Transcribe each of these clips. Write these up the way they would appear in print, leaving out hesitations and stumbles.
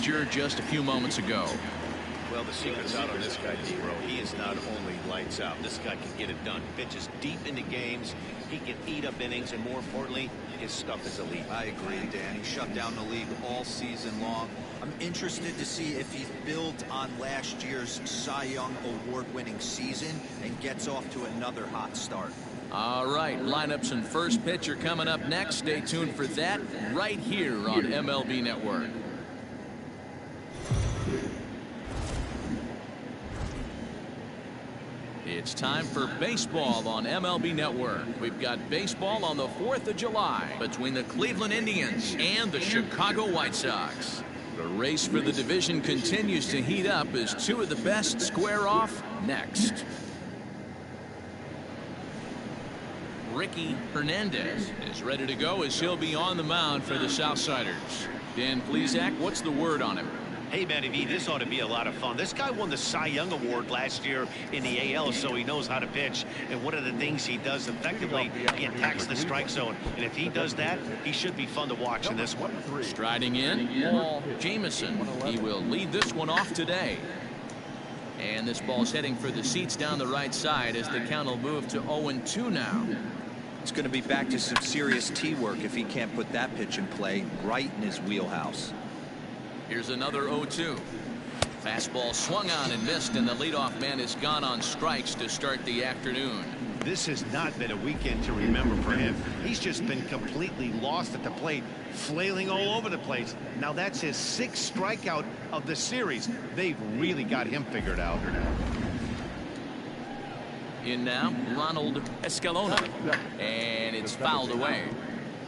manager just a few moments ago. Well, the secret's out on this guy, D-Bro. He is not only lights out. This guy can get it done. Pitches deep into games. He can eat up innings, and more importantly, his stuff is elite. I agree, Dan. He shut down the league all season long. I'm interested to see if he's built on last year's Cy Young award-winning season and gets off to another hot start. All right, lineups and first pitch are coming up next. Stay tuned for that right here on MLB Network. It's time for baseball on MLB Network. We've got baseball on the 4th of July between the Cleveland Indians and the Chicago White Sox. The race for the division continues to heat up as two of the best square off next. Ricky Hernandez is ready to go as he'll be on the mound for the Southsiders. Dan Plesac, what's the word on him? Hey, Matty V, this ought to be a lot of fun. This guy won the Cy Young Award last year in the AL, so he knows how to pitch. And one of the things he does effectively, he attacks the strike zone. And if he does that, he should be fun to watch in this one. Striding in, Paul Jamison. He will lead this one off today. And this ball's heading for the seats down the right side as the count will move to 0-2 now. It's going to be back to some serious tee work if he can't put that pitch in play right in his wheelhouse. Here's another 0-2. Fastball swung on and missed, and the leadoff man has gone on strikes to start the afternoon. This has not been a weekend to remember for him. He's just been completely lost at the plate, flailing all over the place. Now that's his 6th strikeout of the series. They've really got him figured out. In now, Ronald Escalona, and it's fouled away.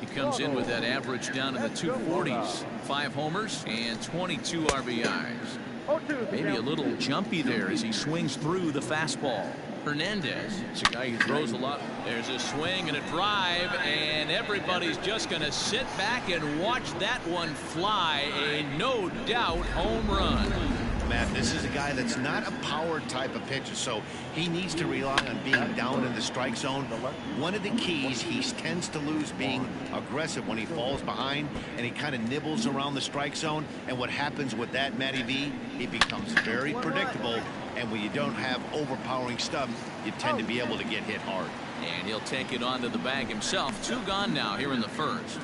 He comes in with that average down in the 240s, 5 homers and 22 RBIs. Maybe a little jumpy there as he swings through the fastball. Hernandez is a guy who throws a lot. There's a swing and a drive, and everybody's just going to sit back and watch that one fly. A no doubt home run. Matt, this is a guy that's not a power type of pitcher, so he needs to rely on being down in the strike zone. One of the keys, he tends to lose being aggressive when he falls behind and he kind of nibbles around the strike zone. And what happens with that, Matty V, he becomes very predictable, and when you don't have overpowering stuff, you tend to be able to get hit hard. And he'll take it onto the bag himself. 2 gone now here in the first.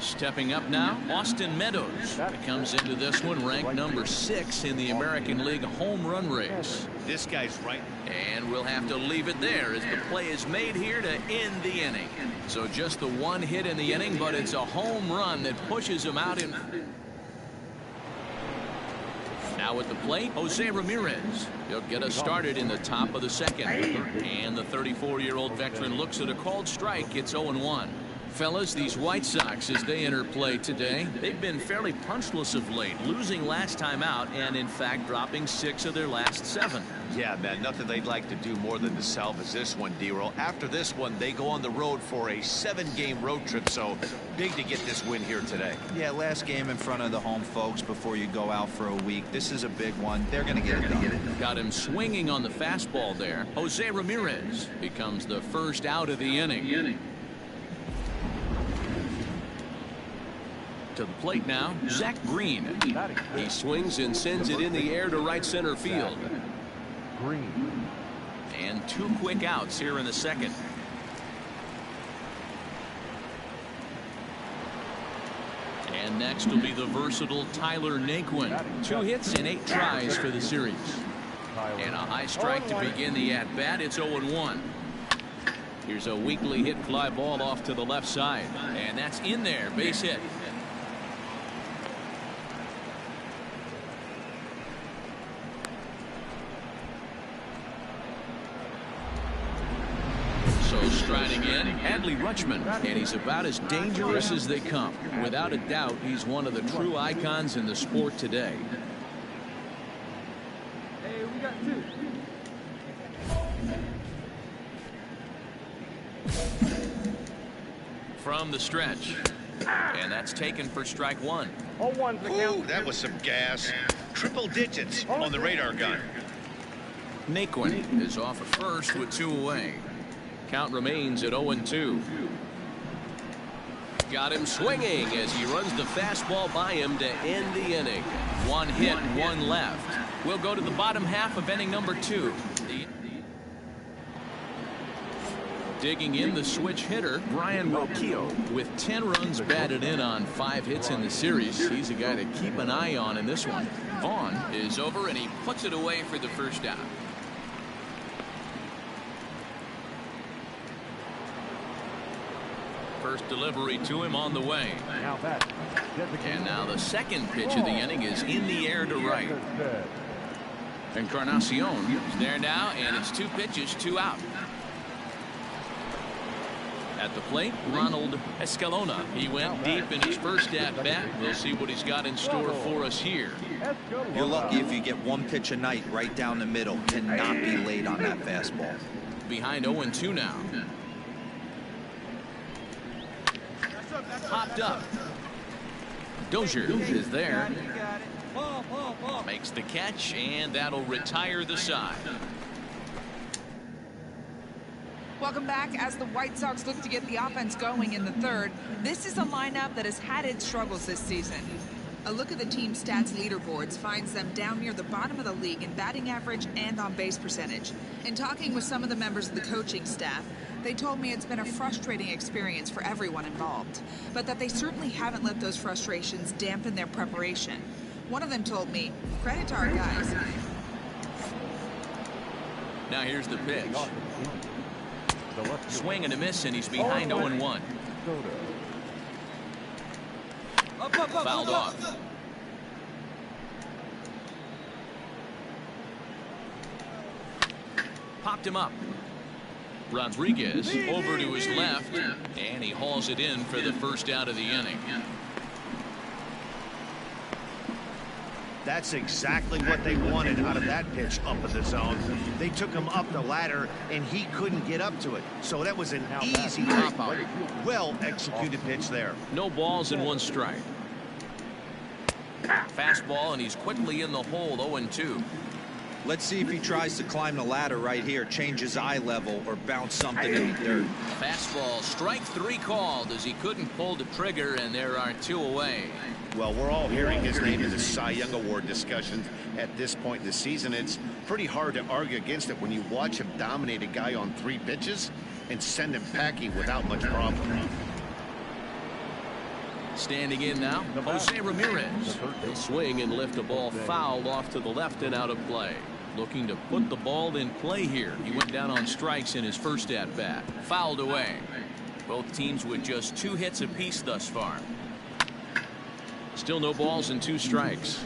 Stepping up now, Austin Meadows comes into this one ranked number 6 in the American League home run race. This guy's right. And we'll have to leave it there as the play is made here to end the inning. So just the 1 hit in the inning, but it's a home run that pushes him out in. Now at the plate, Jose Ramirez. He'll get us started in the top of the 2nd. And the 34-year-old veteran looks at a called strike. It's 0-1. Fellas, these White Sox, as they enter play today, they've been fairly punchless of late, losing last time out and, in fact, dropping 6 of their last 7. Yeah, man, nothing they'd like to do more than to salvage this one, D-Roll. After this one, they go on the road for a 7-game road trip, so big to get this win here today. Yeah, last game in front of the home folks before you go out for a week. This is a big one. They're going to get it done. Got him swinging on the fastball there. Jose Ramirez becomes the first out of the inning. To the plate now, Zach Green. He swings and sends it in the air to right center field. And 2 quick outs here in the 2nd. And next will be the versatile Tyler Naquin. 2 hits and 8 tries for the series. And a high strike to begin the at-bat. It's 0-1. Here's a weakly hit fly ball off to the left side. And that's in there. Base hit. Striding in, Adley Rutschman, and he's about as dangerous as they come. Without a doubt, he's one of the true icons in the sport today. Hey, we got 2. From the stretch, and that's taken for strike 1. Ooh, that was some gas. Triple digits on the radar gun. Naquin is off at first with 2 away. Count remains at 0-2. Got him swinging as he runs the fastball by him to end the inning. One hit, one left. We'll go to the bottom half of inning number 2. Digging in the switch hitter, Brian Roquillo, with 10 runs batted in on 5 hits in the series. He's a guy to keep an eye on in this one. Vaughn is over, and he puts it away for the first out. First delivery to him on the way. And now the second pitch of the inning is in the air to right. Encarnacion is there now, and it's 2 pitches, 2 out. At the plate, Ronald Escalona. He went deep in his first at-bat. We'll see what he's got in store for us here. You're lucky if you get 1 pitch a night right down the middle. Cannot be late on that fastball. Behind 0-2 now. Popped up. Dozier is there. Makes the catch, and that'll retire the side. Welcome back. As the White Sox look to get the offense going in the third, this is a lineup that has had its struggles this season. A look at the team's stats leaderboards finds them down near the bottom of the league in batting average and on base percentage. In talking with some of the members of the coaching staff, they told me it's been a frustrating experience for everyone involved, but that they certainly haven't let those frustrations dampen their preparation. One of them told me, credit to our guys. Now here's the pitch. Swing and a miss, and he's behind 0-1. Fouled off. Popped him up. Rodriguez over to his left, and he hauls it in for the first out of the inning. That's exactly what they wanted out of that pitch up in the zone. They took him up the ladder, and he couldn't get up to it. So that was an easy pop out. Well executed pitch there. No balls and 1 strike. Fastball, and he's quickly in the hole. 0-2. Let's see if he tries to climb the ladder right here, change his eye level, or bounce something in the dirt. Fastball, strike 3 called as he couldn't pull the trigger, and there are 2 away. Well, we're all hearing his name in the Cy Young Award discussions at this point in the season. It's pretty hard to argue against it when you watch him dominate a guy on 3 pitches and send him packing without much problem. Standing in now, Jose Ramirez. He'll swing and lift a ball foul off to the left and out of play. Looking to put the ball in play here. He went down on strikes in his first at-bat. Fouled away. Both teams with just 2 hits apiece thus far. Still no balls and 2 strikes.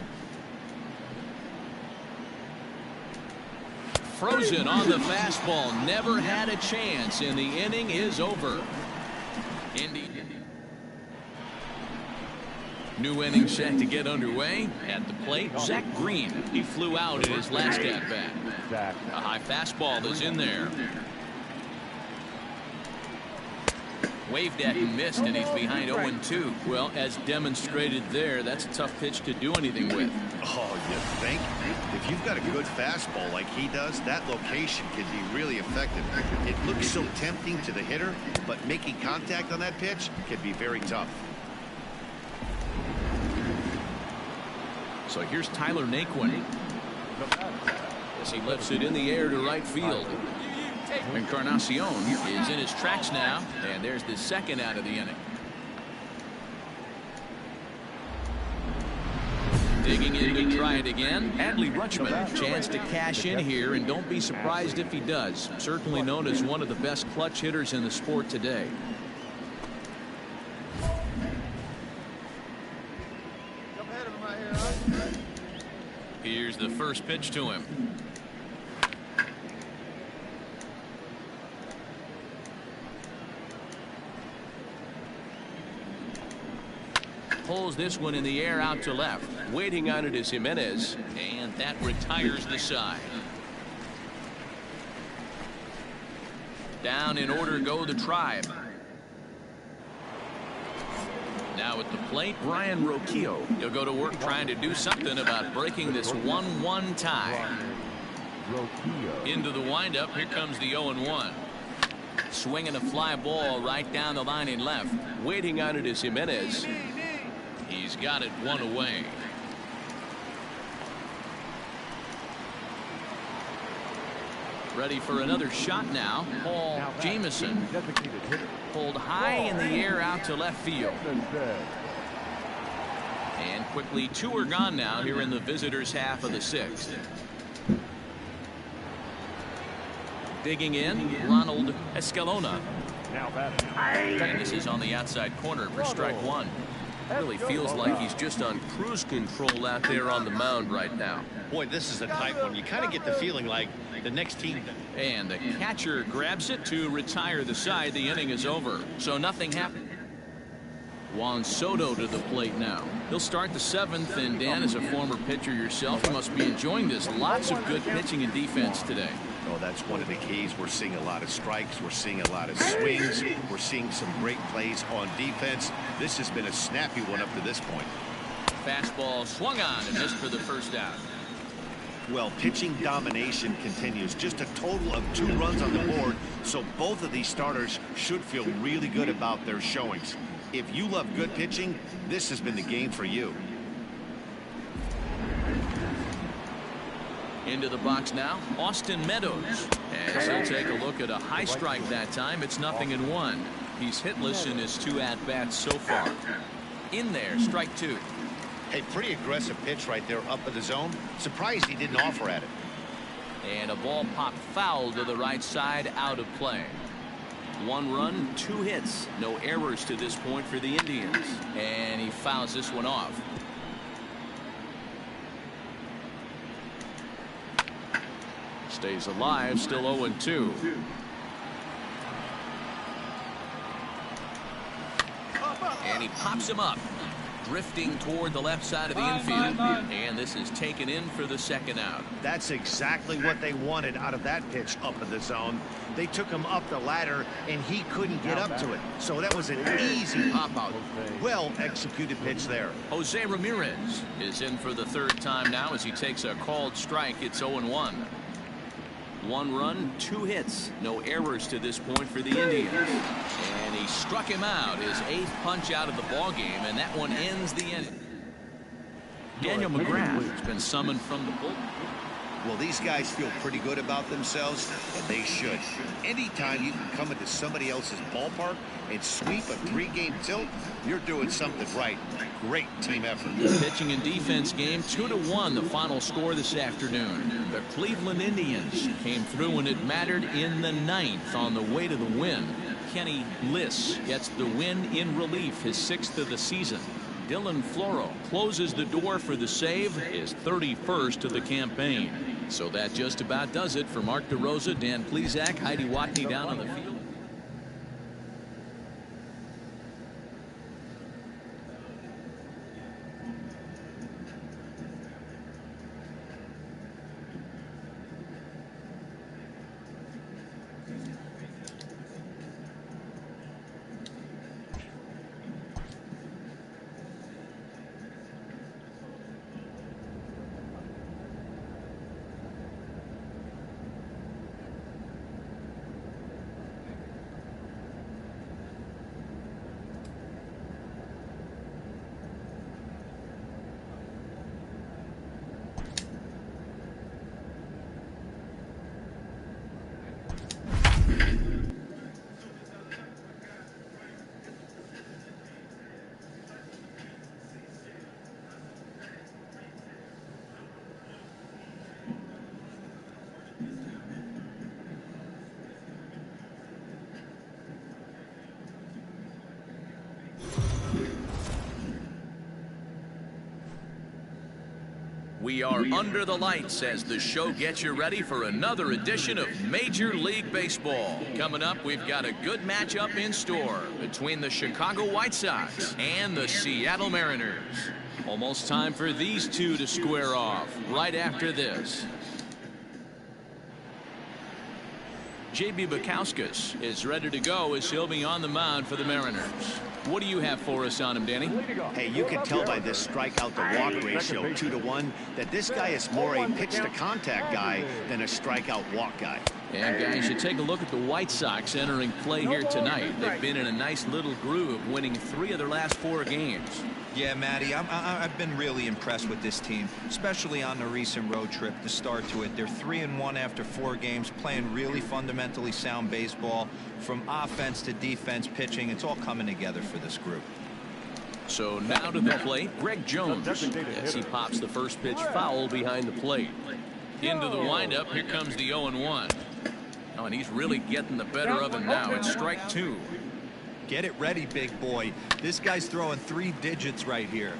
Frozen on the fastball. Never had a chance, and the inning is over. Indy. New inning set to get underway. At the plate, Zach Green. He flew out in his last at-bat. A high fastball is in there. Waved at and missed, and he's behind 0-2. Well, as demonstrated there, that's a tough pitch to do anything with. Oh, you think? If you've got a good fastball like he does, that location can be really effective. It looks so tempting to the hitter, but making contact on that pitch can be very tough. So here's Tyler Naquin as he lifts it in the air to right field. Encarnacion is in his tracks now, and there's the second out of the inning. Digging in to try it again. Adley Rutschman, chance to cash in here, and don't be surprised if he does. Certainly known as one of the best clutch hitters in the sport today. Here's the first pitch to him. Pulls this one in the air out to left. Waiting on it is Jimenez. And that retires the side. Down in order go the Tribe. Now at the plate, Brian Roquillo. He'll go to work trying to do something about breaking this 1-1 tie. Into the windup, here comes the 0-1. Swinging a fly ball right down the line in left. Waiting on it is Jimenez. He's got it one away. Ready for another shot now. Paul Jameson pulled high in the air out to left field. And quickly 2 are gone now here in the visitors' half of the 6th. Digging in, Ronald Escalona. And this is on the outside corner for strike 1. Really feels like he's just on cruise control out there on the mound right now. Boy, this is a tight one. You kind of get the feeling like the next team. And the catcher grabs it to retire the side. The inning is over, so nothing happened. Juan Soto to the plate now. He'll start the 7th, and Dan, as a former pitcher yourself, you must be enjoying this. Lots of good pitching and defense today. Oh, that's one of the keys. We're seeing a lot of strikes. We're seeing a lot of swings. We're seeing some great plays on defense. This has been a snappy one up to this point. Fastball swung on and missed for the first out. Well, pitching domination continues. Just a total of 2 runs on the board, so both of these starters should feel really good about their showings. If you love good pitching, this has been the game for you. Into the box now, Austin Meadows. As he'll take a look at a high strike that time, it's 0-1. He's hitless in his 2 at-bats so far. In there, strike 2. Hey, pretty aggressive pitch right there up in the zone. Surprised he didn't offer at it. And a ball popped foul to the right side, out of play. 1 run, 2 hits. No errors to this point for the Indians. And he fouls this one off. Stays alive, still 0-2. And he pops him up, drifting toward the left side of the infield. And this is taken in for the 2nd out. That's exactly what they wanted out of that pitch up in the zone. They took him up the ladder, and he couldn't get up to it. So that was an easy pop-out. Well executed pitch there. Jose Ramirez is in for the 3rd time now as he takes a called strike. It's 0-1. 1 run, 2 hits. No errors to this point for the Indians. And he struck him out, his 8th punch out of the ballgame, and that one ends the inning. Daniel McGrath has been summoned from the bullpen. Well, these guys feel pretty good about themselves, and they should. Anytime you can come into somebody else's ballpark and sweep a 3-game tilt, you're doing something right. Great team effort. The pitching and defense game, 2-1, the final score this afternoon. The Cleveland Indians came through when it mattered in the 9th on the way to the win. Kenny Bliss gets the win in relief, his 6th of the season. Dylan Floro closes the door for the save, his 31st of the campaign. So that just about does it for Mark DeRosa, Dan Plesac, Heidi Watney down on the field. We are under the lights as the show gets you ready for another edition of Major League Baseball. Coming up, we've got a good matchup in store between the Chicago White Sox and the Seattle Mariners. Almost time for these two to square off right after this. J.B. Bukowskis is ready to go as he'll be on the mound for the Mariners. What do you have for us on him, Danny? Hey, you can tell by this strikeout to walk ratio 2-to-1 that this guy is more a pitch to contact guy than a strikeout walk guy. And guys, you take a look at the White Sox entering play here tonight. They've been in a nice little groove, winning 3 of their last 4 games. Yeah, Matty, I've been really impressed with this team, especially on the recent road trip, the start to it. They're 3-1 after 4 games, playing really fundamentally sound baseball. From offense to defense, pitching, it's all coming together for this group. So now to the plate, Greg Jones, as he pops the first pitch foul behind the plate. Into the windup, here comes the 0-1. Oh, and he's really getting the better of him now. It's strike 2. Get it ready, big boy. This guy's throwing 3 digits right here.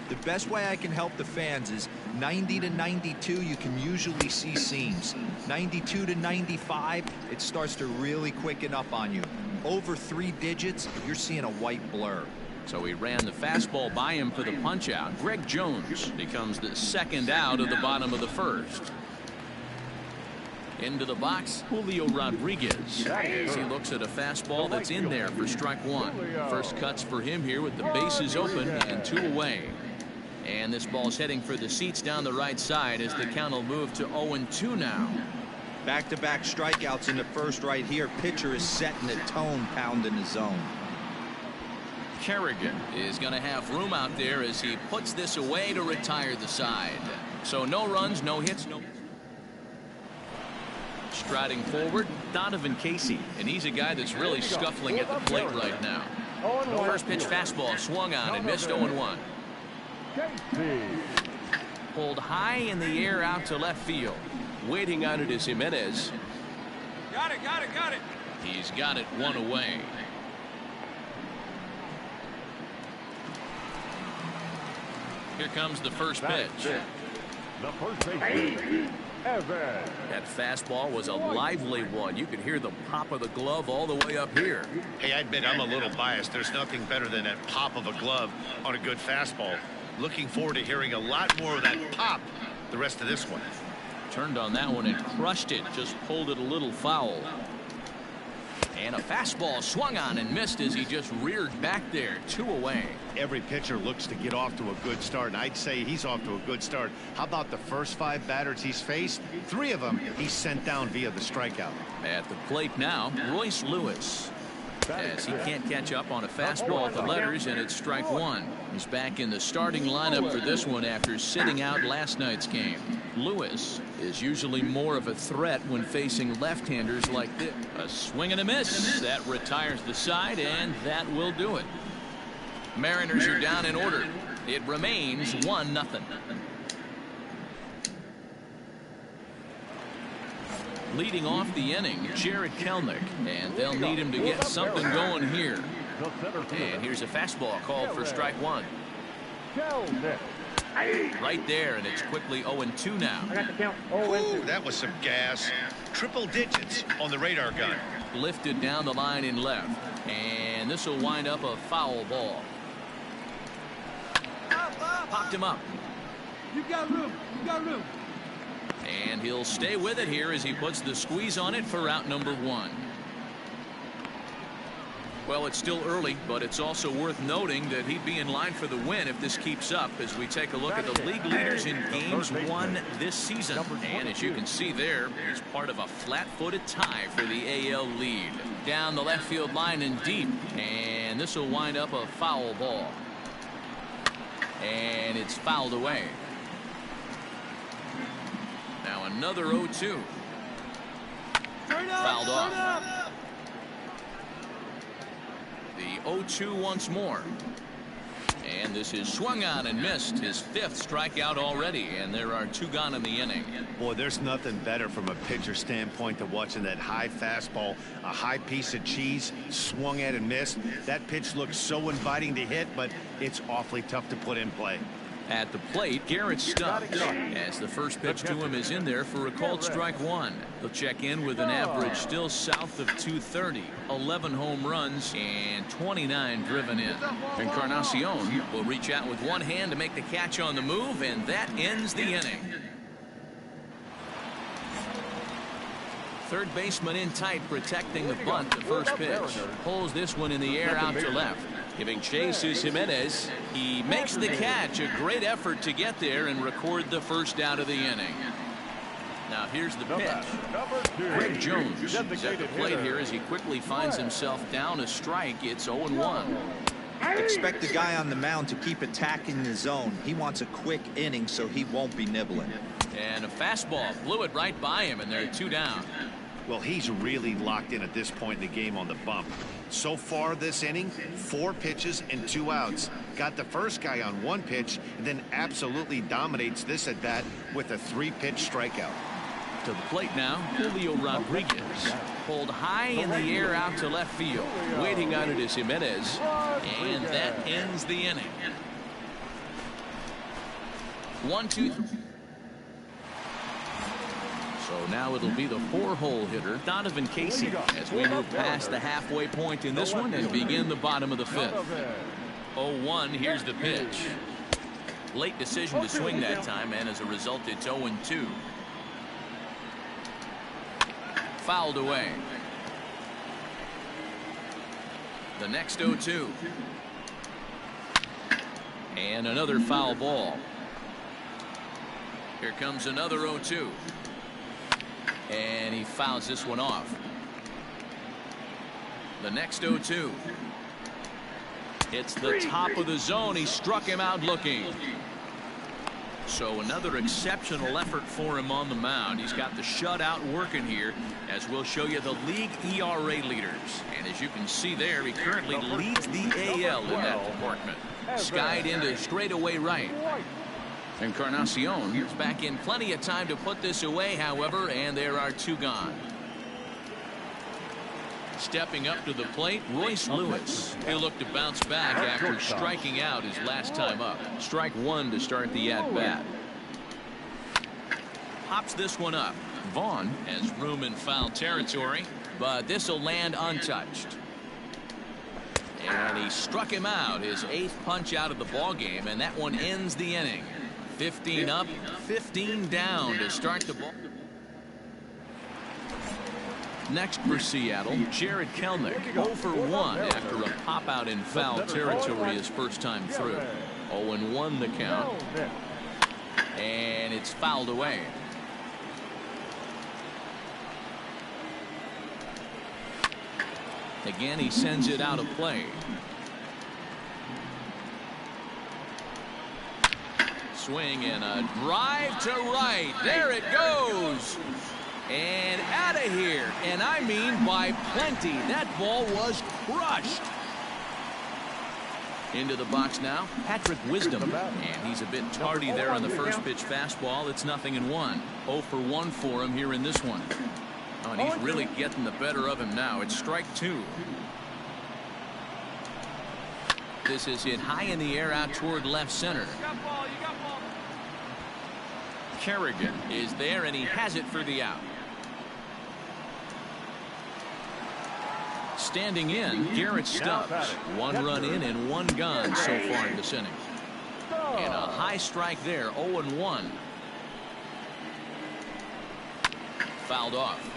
The best way I can help the fans is 90 to 92, you can usually see seams. 92 to 95, it starts to really quicken up on you. Over 3 digits, you're seeing a white blur. So he ran the fastball by him for the punch out. Greg Jones becomes the second out of the bottom of the first. Into the box, Julio Rodriguez, as he looks at a fastball that's in there for strike 1. First cuts for him here with the bases open and 2 away. And this ball's heading for the seats down the right side as the count will move to 0-2 now. Back-to-back strikeouts in the first right here. Pitcher is setting the tone, pounding the zone. Kerrigan is going to have room out there as he puts this away to retire the side. So no runs, no hits, no. Striding forward, Donovan Casey, and he's a guy that's really scuffling at the plate right now. First pitch fastball swung on and missed 0-1. Pulled high in the air out to left field. Waiting on it is Jimenez. Got it. He's got it 1 away. Here comes the first pitch. The first baseman, Evans. That fastball was a lively one. You could hear the pop of the glove all the way up here. Hey, I admit I'm a little biased. There's nothing better than that pop of a glove on a good fastball. Looking forward to hearing a lot more of that pop the rest of this one. Turned on that one and crushed it. Just pulled it a little foul. And a fastball swung on and missed as he just reared back there. 2 away. Every pitcher looks to get off to a good start, and I'd say he's off to a good start. How about the first 5 batters he's faced? 3 of them he's sent down via the strikeout. At the plate now, Royce Lewis, as he can't catch up on a fastball at the letters, and it's strike 1. He's back in the starting lineup for this one after sitting out last night's game. Lewis is usually more of a threat when facing left-handers like this. A swing and a miss. That retires the side, and that will do it. Mariners are down in order. It remains 1-0. Leading off the inning, Jared Kelenic, and they'll need him to get something going here. And here's a fastball called for strike 1. Right there, and it's quickly 0-2 now. Ooh, that was some gas. Triple digits on the radar gun. Lifted down the line in left, and this will wind up a foul ball. Popped him up. You got room. And he'll stay with it here as he puts the squeeze on it for out number 1. Well, it's still early, but it's also worth noting that he'd be in line for the win if this keeps up as we take a look at the league leaders in games won this season. And as you can see there, he's part of a flat-footed tie for the AL lead. Down the left field line and deep, and this will wind up a foul ball. And it's fouled away. Now another 0-2. Fouled off. The 0-2 once more. And this is swung on and missed. His 5th strikeout already, and there are 2 gone in the inning. Boy, there's nothing better from a pitcher standpoint than watching that high fastball, a high piece of cheese, swung at and missed. That pitch looks so inviting to hit, but it's awfully tough to put in play. At the plate, Garrett Stubbs, as the first pitch to him is in there for a called strike 1. He'll check in with an average still south of 230, 11 home runs, and 29 driven in. Encarnacion will reach out with one hand to make the catch on the move, and that ends the inning. Third baseman in tight, protecting the bunt. The first pitch pulls this one in the air out to left. Giving chase is Jimenez. He makes the catch. A great effort to get there and record the first out of the inning. Now here's the pitch. Greg Jones is at the plate here as he quickly finds himself down a strike. It's 0-1. Expect the guy on the mound to keep attacking the zone. He wants a quick inning, so he won't be nibbling. And a fastball blew it right by him, and they're 2 down. Well, he's really locked in at this point in the game on the bump. So far this inning, 4 pitches and 2 outs. Got the first guy on 1 pitch and then absolutely dominates this at bat with a 3-pitch strikeout. To the plate now, Julio Rodriguez. Pulled high in the air out to left field. Waiting on it is Jimenez. And that ends the inning. 1-2. So now it'll be the 4-hole hitter, Donovan Casey, as we move past the halfway point in this one and begin the bottom of the 5th. 0-1, here's the pitch. Late decision to swing that time, and as a result, it's 0-2. Fouled away. The next 0-2. And another foul ball. Here comes another 0-2. And he fouls this one off. The next 0-2. It's the top of the zone. He struck him out looking. So another exceptional effort for him on the mound. He's got the shutout working here, as we'll show you the league ERA leaders. And as you can see there, he currently leads the AL in that department. Skied into straightaway right. Encarnacion is back in plenty of time to put this away, however, and there are 2 gone. Stepping up to the plate, Royce Lewis. He'll look to bounce back after striking out his last time up. Strike 1 to start the at-bat. Pops this one up. Vaughn has room in foul territory, but this will land untouched. And he struck him out, his 8th punch out of the ball game, and that one ends the inning. 15 up, 15 down to start the ball. Next for Seattle, Jared Kelenic, 0 for 1 after a pop out in foul territory his first time through. 0-1 the count. And it's fouled away. Again, he sends it out of play. Swing and a drive to right. There it goes. And out of here. And I mean by plenty. That ball was crushed. Into the box now, Patrick Wisdom. And he's a bit tardy there on the first pitch fastball. It's 0-1. 0 for 1 for him here in this one. Oh, and he's really getting the better of him now. It's strike 2. This is hit high in the air out toward left center. Kerrigan is there, and he has it for the out. Standing in, Garrett Stubbs. 1 run in and 1 gone so far in this inning. And a high strike there, 0-1. Fouled off.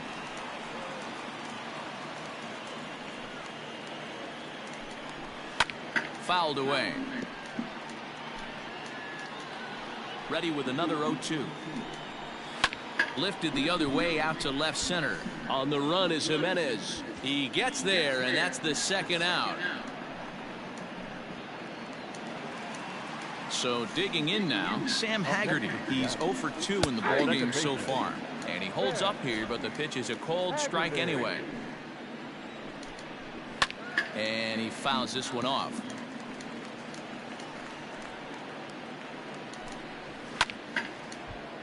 Fouled away. Ready with another 0-2. Lifted the other way out to left center. On the run is Jimenez. He gets there, and that's the 2nd out. So digging in now, Sam Haggerty. He's 0 for 2 in the ballgame so far. And he holds up here, but the pitch is a cold strike anyway. And he fouls this one off.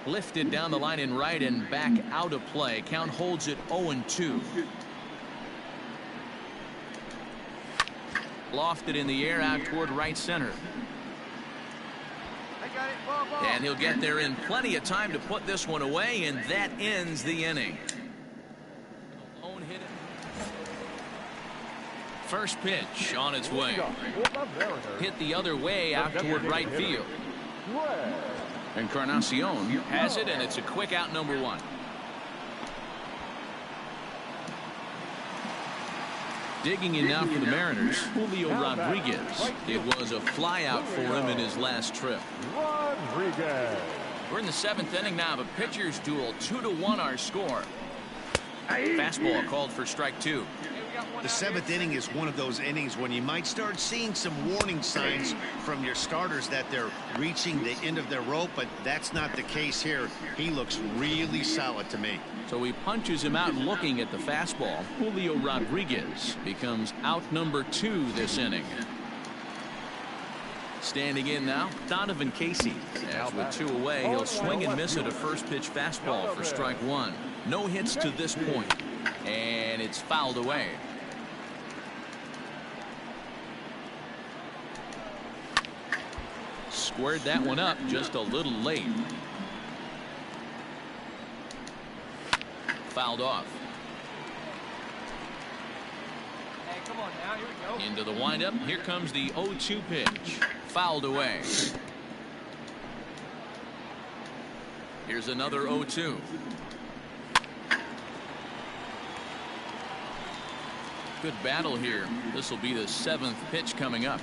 Lifted down the line in right and back out of play. Count holds it 0-2. Lofted in the air out toward right center. And he'll get there in plenty of time to put this one away, and that ends the inning. First pitch on its way. Hit the other way out toward right field. Encarnacion has it, and it's a quick out, number 1. Digging in now for the Mariners, Julio Rodriguez. It was a flyout for him in his last trip. Rodriguez. We're in the 7th inning now of a pitcher's duel. 2-1 our score. Fastball called for strike 2. The 7th inning is one of those innings when you might start seeing some warning signs from your starters that they're reaching the end of their rope, but that's not the case here. He looks really solid to me. So he punches him out looking at the fastball. Julio Rodriguez becomes out number 2 this inning. Standing in now, Donovan Casey. As with 2 away, he'll swing and miss at a first pitch fastball for strike 1. No hits to this point, and it's fouled away. Squared that one up just a little late. Fouled off. Hey, come on now. Here we go. Into the windup. Here comes the 0-2 pitch. Fouled away. Here's another 0-2. Good battle here. This will be the 7th pitch coming up.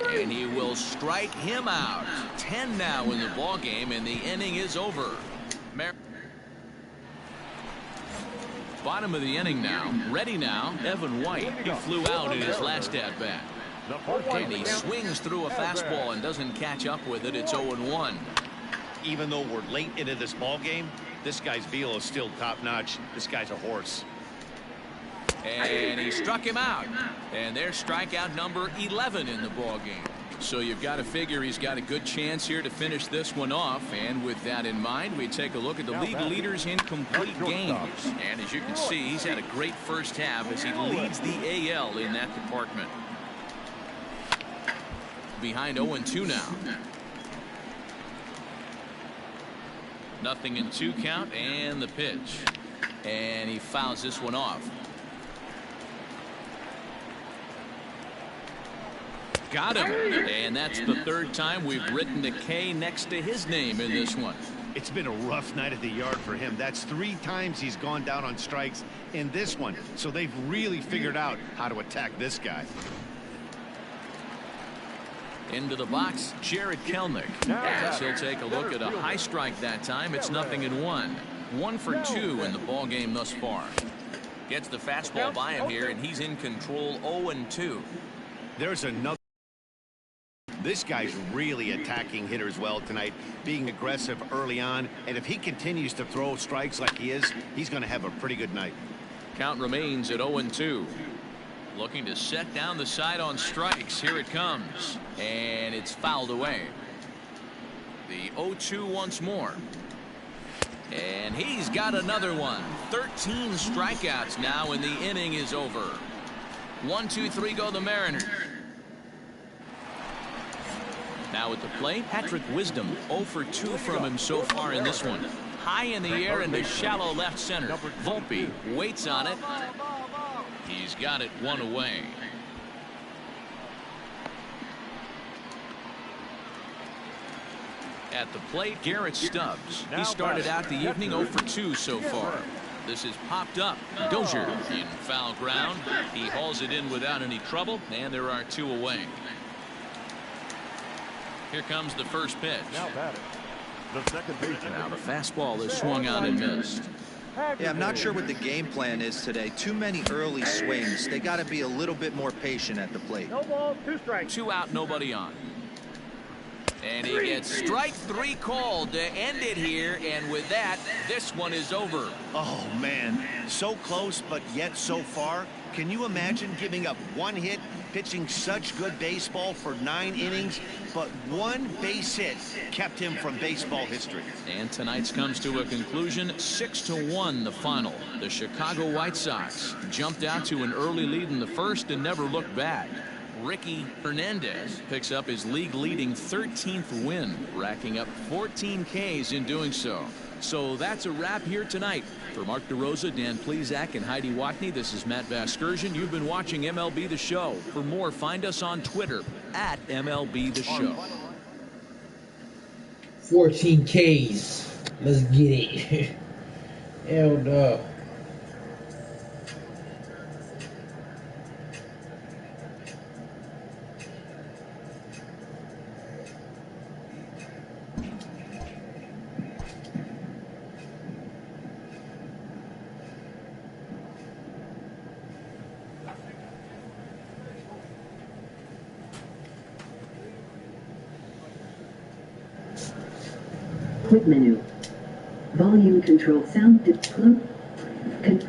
And he will strike him out. 10 now in the ball game, and the inning is over. Bottom of the inning now. Ready now. Evan White. He flew out in his last at bat. And he swings through a fastball and doesn't catch up with it. It's 0-1. Even though we're late into this ball game, this guy's velo is still top notch. This guy's a horse. And he struck him out. And there's strikeout number 11 in the ball game. So you've got to figure he's got a good chance here to finish this one off. And with that in mind, we take a look at the league leaders in complete games. And as you can see, he's had a great first half as he leads the AL in that department. Behind 0-2 now. Nothing in 2 count, and the pitch. And he fouls this one off. Got him. And that's the 3rd time we've written the K next to his name in this one. It's been a rough night at the yard for him. That's 3 times he's gone down on strikes in this one. So they've really figured out how to attack this guy. Into the box, Jared Kelnick. As he'll take a look at a high strike that time. It's 0-1. 1 for 2 in the ball game thus far. Gets the fastball by him here, and he's in control. 0-2. There's another. This guy's really attacking hitters well tonight, being aggressive early on, and if he continues to throw strikes like he is, he's going to have a pretty good night. Count remains at 0-2. Looking to set down the side on strikes. Here it comes, and it's fouled away. The 0-2 once more, and he's got another one. 13 strikeouts now, and the inning is over. 1, 2, 3 go the Mariners. Now at the plate, Patrick Wisdom. 0 for 2 from him so far in this one. High in the air into shallow left center. Volpe waits on it. He's got it 1 away. At the plate, Garrett Stubbs. He started out the evening 0 for 2 so far. This is popped up. Dozier in foul ground. He hauls it in without any trouble, and there are 2 away. Here comes the first pitch. Now batting, the second baseman. Now the fastball is swung on and missed. Yeah, I'm not sure what the game plan is today. Too many early swings. They got to be a little bit more patient at the plate. No ball, 2 strikes. 2 out, nobody on. And he gets strike 3 called to end it here, and with that, this one is over. Oh, man. So close, but yet so far. Can you imagine giving up 1 hit, pitching such good baseball for 9 innings, but 1 base hit kept him from baseball history? And tonight's comes to a conclusion. 6-1 the final. The Chicago White Sox jumped out to an early lead in the first and never looked back. Ricky Hernandez picks up his league-leading 13th win, racking up 14 Ks in doing so. So that's a wrap here tonight. For Mark DeRosa, Dan Plesac, and Heidi Watney, this is Matt Vasgersian. You've been watching MLB The Show. For more, find us on Twitter at MLB The Show. 14 Ks. Let's get it. Hell no. Quit menu. Volume control sound. Confirm.